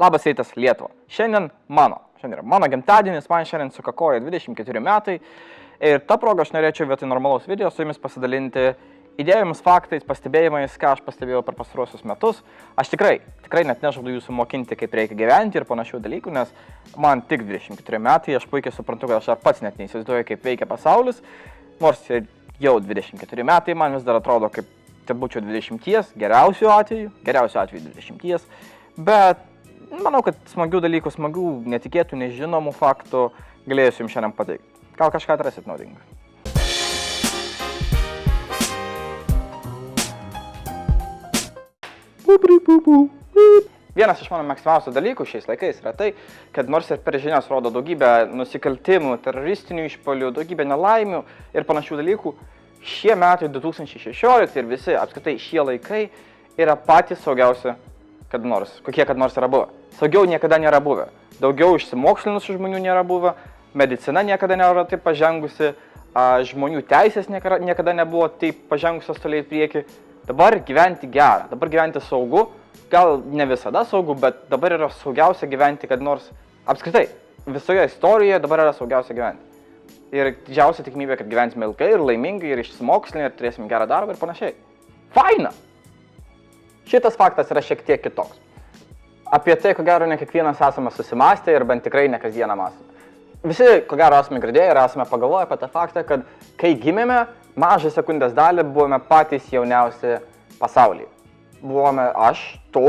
Labas rytas Lietuva. Šiandien yra mano gimtadienis, man šiandien sukakoja 24 metai. Ir ta proga aš norėčiau vietoj normalaus video su jumis pasidalinti idėjomis, faktais, pastebėjimais, ką aš pastebėjau per pastaruosius metus. Aš tikrai net nežadu jūsų mokinti, kaip reikia gyventi ir panašių dalykų, nes man tik 24 metai, aš puikiai suprantu, kad aš ar pats net neįsivaizduoju, kaip veikia pasaulis. Nors jau 24 metai, man vis dar atrodo, kaip tai būčiau 20, geriausiu atveju 20, bet manau, kad smagių dalykų, smagių, netikėtų, nežinomų faktų galėsiu jums šiandien pateikti. Gal kažką atrasit naudingą. Vienas iš mano mėgstamiausių dalykų šiais laikais yra tai, kad nors ir per žinias rodo daugybę nusikaltimų, teroristinių išpuolių, daugybę nelaimių ir panašių dalykų, šie metai 2016 ir visi apskritai šie laikai yra patys saugiausi, kokie kad nors yra buvę. Saugiau niekada nėra buvę. Daugiau išsimokslinusių žmonių nėra buvę, medicina niekada nėra taip pažengusi, žmonių teisės niekada nebuvo taip pažengusios toliai į priekį. Dabar gyventi gera, dabar gyventi saugu, gal ne visada saugu, bet dabar yra saugiausia gyventi, kad nors apskritai visoje istorijoje dabar yra saugiausia gyventi. Ir didžiausia tikimybė, kad gyvensime ilgai ir laimingai ir išsimokslinę ir turėsime gerą darbą ir panašiai. Faina! Šitas faktas yra šiek tiek kitoks. Apie tai, ko gero, ne kiekvienas esame susimąstę ir bent tikrai ne kasdieną mąstome. Visi, ko gero, esame girdėję ir esame pagalvoję apie tą faktą, kad kai gimėme, mažą sekundės dalį buvome patys jauniausi pasaulyje. Buvome aš, tu,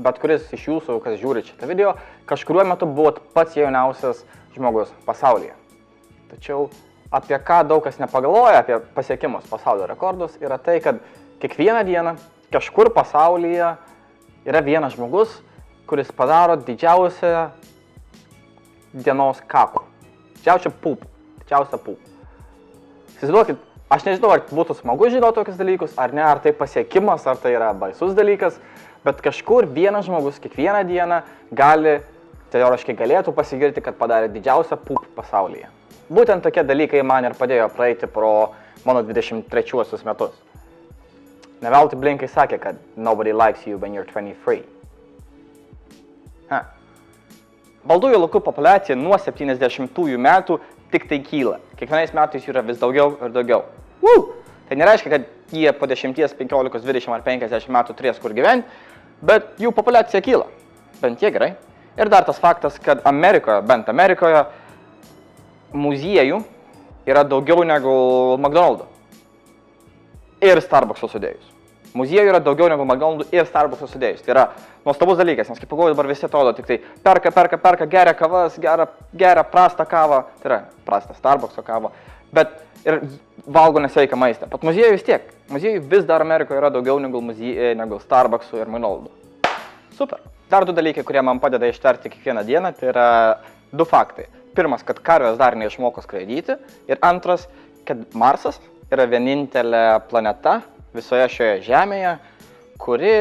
bet kuris iš jūsų, kas žiūri šitą video, kažkuriuo metu buvot pats jauniausias žmogus pasaulyje. Tačiau apie ką daug kas nepagalvoja, apie pasiekimus, pasaulio rekordus, yra tai, kad kiekvieną dieną kažkur pasaulyje yra vienas žmogus, kuris padaro didžiausią dienos kapą. Didžiausią pupą. Įsivaizduokit, aš nežinau, ar būtų smagu žinoti tokius dalykus, ar ne, ar tai pasiekimas, ar tai yra baisus dalykas, bet kažkur vienas žmogus kiekvieną dieną teoriškai galėtų pasigirti, kad padarė didžiausią pupą pasaulyje. Būtent tokie dalykai man ir padėjo praeiti pro mano 23 metus. Neveltui Blinkai sakė, kad nobody likes you when you're 23. Baltųjų laukų populiacija nuo 70-ųjų metų tik tai kyla. Kiekvienais metais jų yra vis daugiau ir daugiau. Tai nereiškia, kad jie po 10, 15, 20 ar 50 metų turės kur gyventi, bet jų populiacija kyla. Bent tiek gerai. Ir dar tas faktas, kad bent Amerikoje, muziejų yra daugiau negu McDonald's ir Starbucks'o sudėjus. Muziejų yra daugiau negu McDonald's ir Starbucks'o sudėjus. Tai yra nuostabus dalykas, nes kaip pagalvoju, dabar visi atrodo tik tai perka, geria kavas, geria prastą kavą, tai yra prastą Starbucks'o kavą, bet ir valgo nesveiką maistą. Pat muziejų vis tiek. Muziejų vis dar Amerikoje yra daugiau negu Starbucks'o ir McDonald's. Super. Dar du dalykai, kurie man padeda ištverti kiekvieną dieną, tai yra du faktai. Pirmas, kad karvės dar neišmoko skraidyti ir antras, kad Marsas yra vienintelė planeta visoje šioje Žemėje, kuri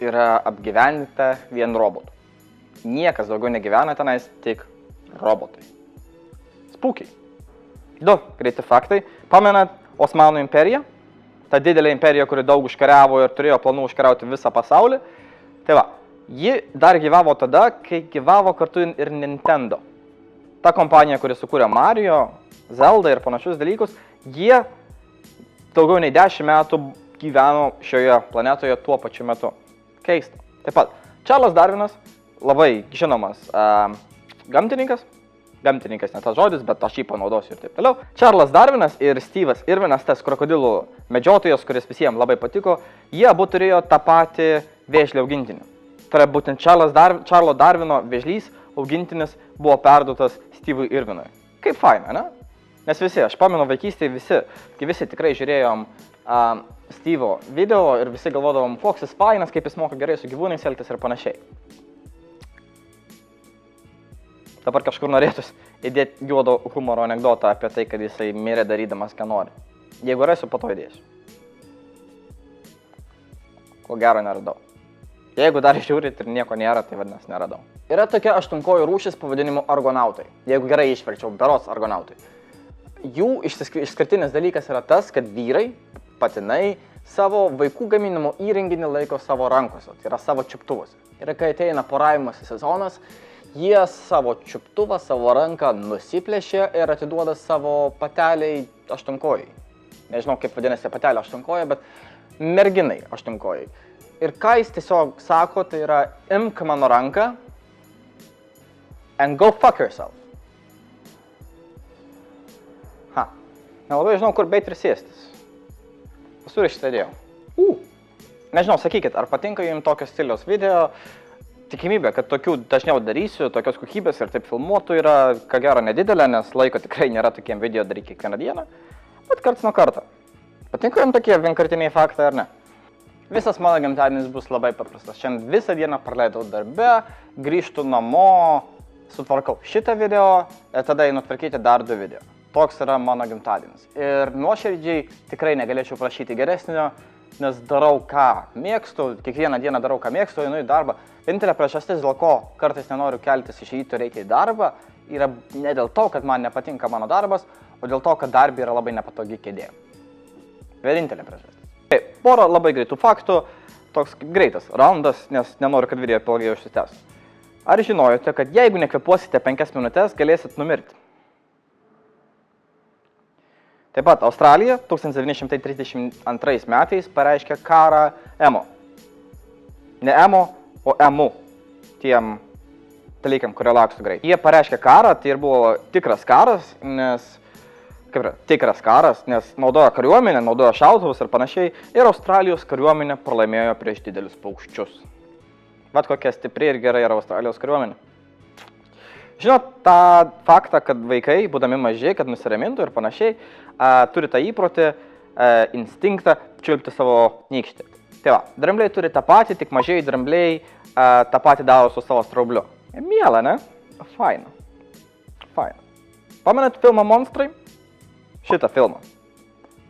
yra apgyvendinta vien robotų. Niekas daugiau negyvena tenais, tik robotai. Spūkiai. Du greiti faktai. Pamenat Osmanų imperiją? Ta didelė imperija, kuri daug užkariavo ir turėjo planų užkariauti visą pasaulį. Tai va, ji dar gyvavo tada, kai gyvavo kartu ir Nintendo. Ta kompanija, kuri sukūrė Mario, Zelda ir panašius dalykus, jie daugiau nei 10 metų gyveno šioje planetoje tuo pačiu metu. Keista. Taip pat, Charles Darwinas, labai žinomas gamtininkas ne tas žodis, bet aš jį panaudosiu ir taip toliau. Charles Darwinas ir Steve'as Irvinas, tas krokodilų medžiotojas, kuris visiems labai patiko, jie abu turėjo tą patį vėžlį augintinį. Tai yra būtent Charles Darwino vėžlys augintinis buvo perduotas Steve'ui Irvinui. Kaip faina, ne? Nes visi, aš pamenu vaikystėje visi tikrai žiūrėjom Steve'o video ir visi galvodavom, koks jis fainas, kaip jis moka gerai su gyvūnais elgtis ir panašiai. Dabar kažkur norėtus įdėti juodo humoro anekdotą apie tai, kad jisai mirė darydamas, ką nori. Jeigu rasiu, po to įdėsiu. Ko gero neradau. Jeigu dar žiūrit ir nieko nėra, tai vadinasi neradau. Yra tokia aštunkojų rūšis pavadinimu argonautai. Jeigu gerai išverčiau, berods argonautai. Jų išskirtinis dalykas yra tas, kad vyrai patinai savo vaikų gaminimo įrenginį laiko savo rankose, tai yra savo čiuptuvose. Ir kai ateina poravimosi sezonas, jie savo čiuptuvą, savo ranką nusiplėšia ir atiduoda savo pateliai aštunkojai. Nežinau, kaip vadinasi patelė aštunkojai, bet merginai aštunkojai. Ir ką jis tiesiog sako, tai yra imk mano ranką and go fuck yourself. Nelabai žinau, kur beit ir sėstis. Pasuri šitą idėją. Nežinau, sakykit, ar patinka jums tokios stiliaus video. Tikimybė, kad tokių dažniau darysiu, tokios kokybės ir taip filmuotų yra, ką gero, nedidelė, nes laiko tikrai nėra tokiem video daryti kiekvieną dieną. Bet karts nuo karto. Patinka jums tokie vienkartiniai faktai ar ne? Visas mano gimtadienis bus labai paprastas. Šiandien visą dieną praleidau darbe, grįžtu namo, sutvarkau šitą video ir tada einu tvarkyti dar 2 video. Toks yra mano gimtadienis. Ir nuoširdžiai tikrai negalėčiau prašyti geresnio, nes darau ką mėgstu, kiekvieną dieną darau ką mėgstu, einu į darbą. Vienintelė priežastis, dėl ko kartais nenoriu keltis iš ryto reikia į darbą, yra ne dėl to, kad man nepatinka mano darbas, o dėl to, kad darbė yra labai nepatogi kėdė. Vienintelė priežastis. Porą labai greitų faktų, toks greitas raundas, nes nenoriu, kad video ilgai užsitęs. Ar žinojote, kad jeigu nekvėpuosite 5 minutės, galėsit numirti? Taip pat Australija 1932 metais pareiškė karą emo. Ne emo, o emu. Tiem dalykam, kurie lakstų greit. Jie pareiškė karą, tai ir buvo tikras karas, nes naudojo kariuomenę, naudojo šautuvus ir panašiai. Ir Australijos kariuomenė pralaimėjo prieš didelius paukščius. Vat kokia stipri ir gerai yra Australijos kariuomenė. Žinot tą faktą, kad vaikai, būdami maži, kad nusiramintų ir panašiai, turi tą įprotį, instinktą čiulpti savo nykštį. Tai va, drambliai turi tą patį, tik mažieji drambliai tą patį daro su savo straubliu. Miela, ne? Faina. Pamenat filmą Monstrai? Šitą filmą.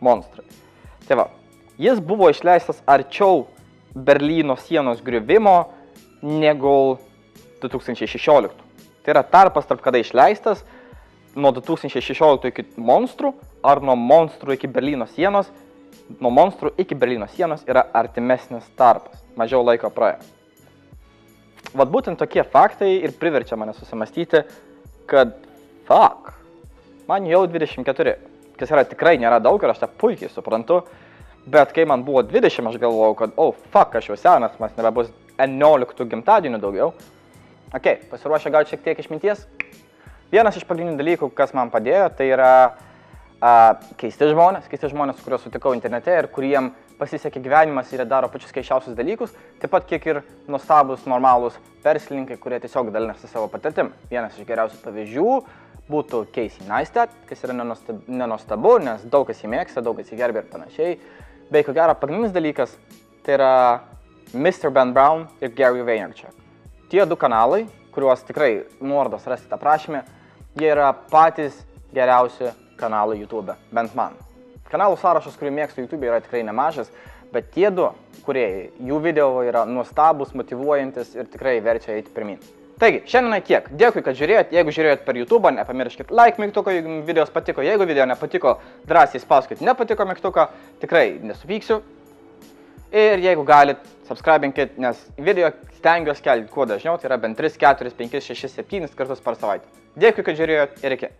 Monstrai. Tai va, jis buvo išleistas arčiau Berlyno sienos griuvimo negu 2016. Tai yra tarpas tarp kada išleistas nuo 2016 iki Monstrų ar nuo Monstrų iki Berlyno sienos. Nuo Monstrų iki Berlyno sienos yra artimesnis tarpas. Mažiau laiko praėjo. Vat būtent tokie faktai ir priverčia mane susimastyti, kad fuck, man jau 24, kas yra tikrai nėra daug ir aš tą puikiai suprantu, bet kai man buvo 20, aš galvojau, kad fuck, aš jau senas, man nebebus 11 gimtadienių daugiau. Pasiruošę gauti šiek tiek išminties. Vienas iš pagrindinių dalykų, kas man padėjo, tai yra keisti žmonės, kuriuos sutikau internete ir kuriem pasisekė gyvenimas ir daro pačius keisčiausius dalykus, taip pat kiek ir nuostabus, normalūs verslininkai, kurie tiesiog dalinasi savo patirtim. Vienas iš geriausių pavyzdžių būtų Casey Neistat, kas yra nenuostabu, nes daug kas jį mėgsta, daug kas jį gerbė ir panašiai. Bei ko gero pagrindinis dalykas, tai yra Mr. Ben Brown ir Gary Vaynerchuk. Tie 2 kanalai, kuriuos tikrai nuorodas rasite aprašyme, jie yra patys geriausi kanalai YouTube, bent man. Kanalų sąrašas, kurį mėgstu YouTube, yra tikrai nemažas, bet tie 2 kūrėjai, jų video yra nuostabus, motyvuojantis ir tikrai verčia eiti pirmin. Taigi, šiandien tiek. Dėkui, kad žiūrėjot. Jeigu žiūrėjot per YouTube, nepamirškit like mygtuko, jeigu video patiko. Jeigu video nepatiko, drąsiai spauskit nepatiko mygtuką, tikrai nesupyksiu. Ir jeigu galit, subscribinkit, nes video stengiuosi kelti kuo dažniau, tai yra bent 3, 4, 5, 6, 7 kartus per savaitę. Dėkui, kad žiūrėjot ir iki.